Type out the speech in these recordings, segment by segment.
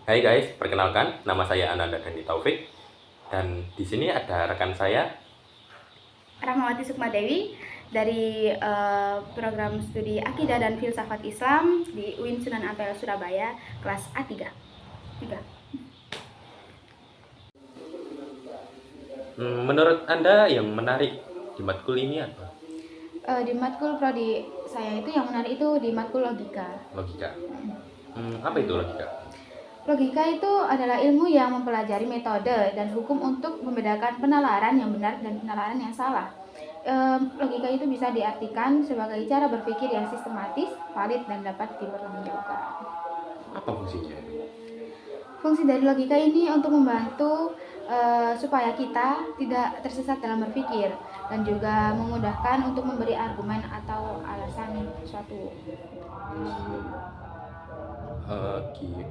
Hai guys, perkenalkan nama saya Ananda Dani Taufik dan di sini ada rekan saya. Rahmawati Sukmadewi dari program studi Akidah dan Filsafat Islam di UIN Sunan Ampel Surabaya, kelas A3. Menurut Anda yang menarik di matkul ini apa? Di matkul prodi saya itu yang menarik itu di matkul logika. Logika. Apa itu logika? Logika itu adalah ilmu yang mempelajari metode dan hukum untuk membedakan penalaran yang benar dan penalaran yang salah. Logika itu bisa diartikan sebagai cara berpikir yang sistematis, valid, dan dapat dipertanggungjawabkan. Apa fungsinya? Fungsi dari logika ini untuk membantu supaya kita tidak tersesat dalam berpikir dan juga memudahkan untuk memberi argumen atau alasan suatu.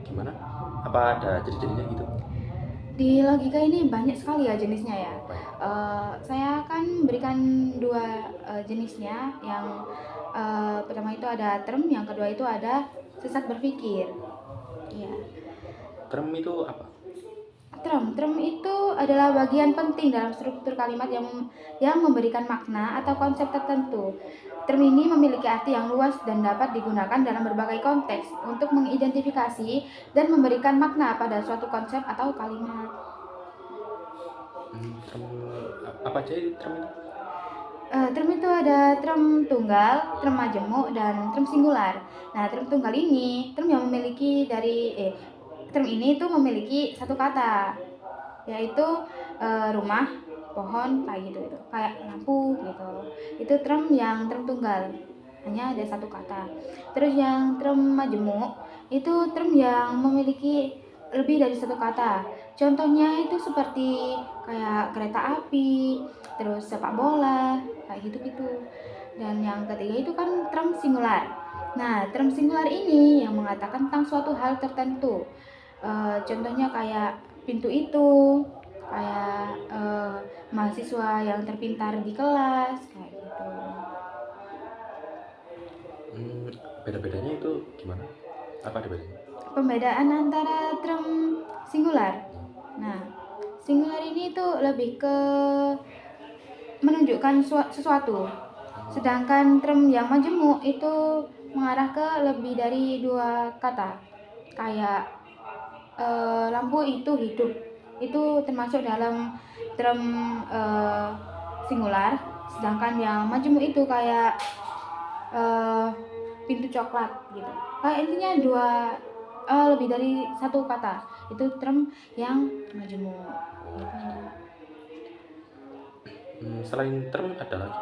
Gimana? Apa ada ciri-cirinya gitu? Di logika ini banyak sekali ya jenisnya ya. Saya akan berikan dua jenisnya. Yang pertama itu ada term, yang kedua itu ada sesat berpikir. Ya. Term itu apa? Term itu adalah bagian penting dalam struktur kalimat yang memberikan makna atau konsep tertentu. Term ini memiliki arti yang luas dan dapat digunakan dalam berbagai konteks untuk mengidentifikasi dan memberikan makna pada suatu konsep atau kalimat. Term apa aja itu term itu? Term itu ada term tunggal, term majemuk, dan term singular. Nah, term tunggal ini term yang memiliki term ini itu memiliki satu kata, yaitu rumah, pohon, kayak gitu, kayak lampu gitu. Itu term yang term tunggal, hanya ada satu kata. Terus yang term majemuk itu term yang memiliki lebih dari satu kata. Contohnya itu seperti kayak kereta api, terus sepak bola, kayak gitu-gitu. Dan yang ketiga itu kan term singular. Nah, term singular ini yang mengatakan tentang suatu hal tertentu. Contohnya kayak pintu itu, kayak mahasiswa yang terpintar di kelas, kayak gitu. Beda-bedanya itu gimana? Apa ada bedanya? Pembedaan antara term singular. Nah, singular ini tuh lebih ke menunjukkan sesuatu. Sedangkan term yang majemuk itu mengarah ke lebih dari dua kata. Kayak lampu itu hidup. Itu termasuk dalam term singular. Sedangkan yang majemuk itu kayak pintu coklat gitu. Kayak intinya lebih dari satu kata. Itu term yang majemuk. Selain term ada lagi?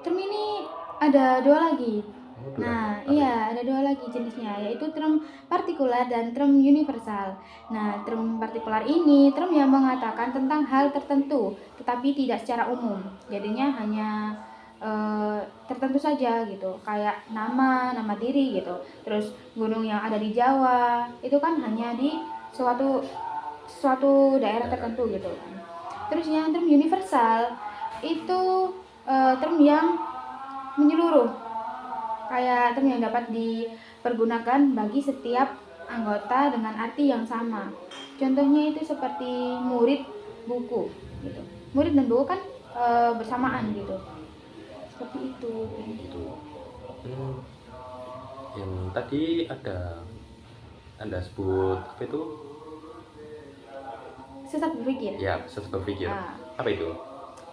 Term ini ada dua lagi. Nah, iya, ada dua lagi jenisnya, yaitu term partikular dan term universal. Nah, term partikular ini term yang mengatakan tentang hal tertentu, tetapi tidak secara umum. Jadinya hanya tertentu saja gitu, kayak nama diri gitu. Terus gunung yang ada di Jawa itu kan hanya di suatu daerah tertentu gitu. Terus yang term universal itu term yang menyeluruh, kayak term yang dapat dipergunakan bagi setiap anggota dengan arti yang sama. Contohnya itu seperti murid, buku gitu. Murid dan buku kan bersamaan gitu. Seperti itu. Yang tadi ada Anda sebut apa itu? Sesat berpikir. Ya, sesat berpikir. Apa itu?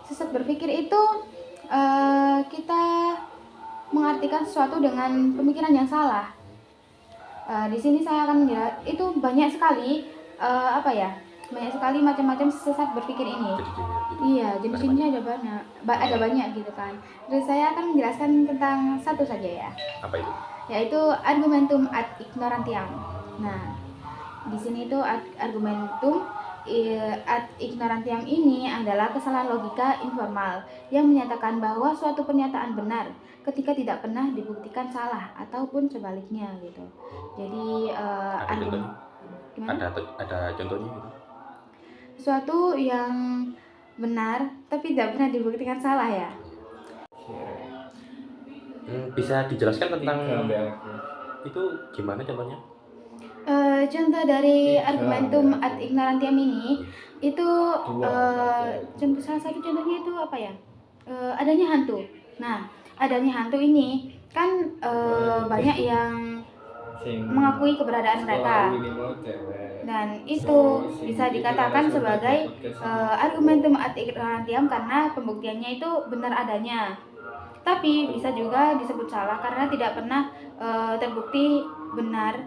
Sesat berpikir itu kita mengartikan sesuatu dengan pemikiran yang salah. Di sini saya akan itu banyak sekali banyak sekali macam-macam sesat berpikir ini. Iya, jenis-jenisnya ada banyak gitu kan. Terus saya akan menjelaskan tentang satu saja ya. Apa itu? Yaitu argumentum ad ignorantiam. Nah, di sini itu argumentum ad ignorantiam ini adalah kesalahan logika informal yang menyatakan bahwa suatu pernyataan benar ketika tidak pernah dibuktikan salah ataupun sebaliknya gitu. Jadi ada contohnya gitu? Suatu yang benar tapi tidak pernah dibuktikan salah ya. Bisa dijelaskan tentang itu gimana contohnya? Contoh dari argumentum ad ignorantiam ini itu contoh salah satu contohnya itu apa ya? Adanya hantu. Nah, adanya hantu ini kan banyak yang mengakui keberadaan mereka, dan itu bisa dikatakan sebagai argumentum ad ignorantiam karena pembuktiannya itu benar adanya. Tapi bisa juga disebut salah karena tidak pernah terbukti benar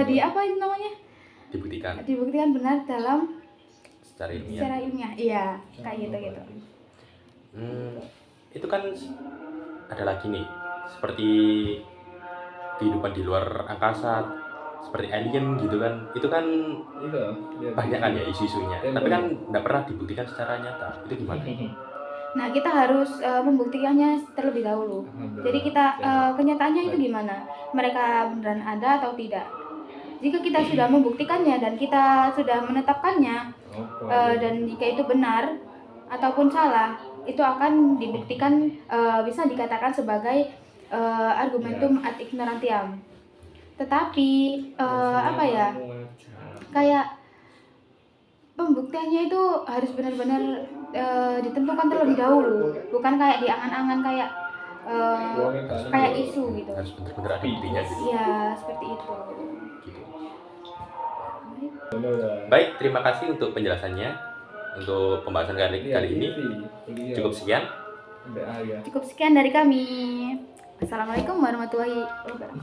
di apa itu namanya, dibuktikan benar dalam secara ilmiah. Iya, kayak gitu. Itu kan ada lagi nih, seperti kehidupan di luar angkasa, seperti alien gitu kan. Itu kan banyak kan ya isu-isunya, tapi kan nggak pernah dibuktikan secara nyata. Itu gimana? Nah, kita harus membuktikannya terlebih dahulu. Jadi kita kenyataannya itu gimana? Mereka beneran ada atau tidak? Jika kita sudah membuktikannya dan kita sudah menetapkannya, dan jika itu benar ataupun salah, itu akan dibuktikan, bisa dikatakan sebagai argumentum ad ignorantiam. Tetapi apa ya? Kayak pembuktiannya itu harus benar-benar ditentukan terlebih dahulu, bukan kayak di angan-angan kayak isu gitu. Harus benar-benar ada buktinya gitu. Iya, seperti itu. Gitu. Baik, terima kasih untuk penjelasannya. Untuk pembahasan kali ini cukup sekian dari kami. Assalamualaikum warahmatullahi wabarakatuh.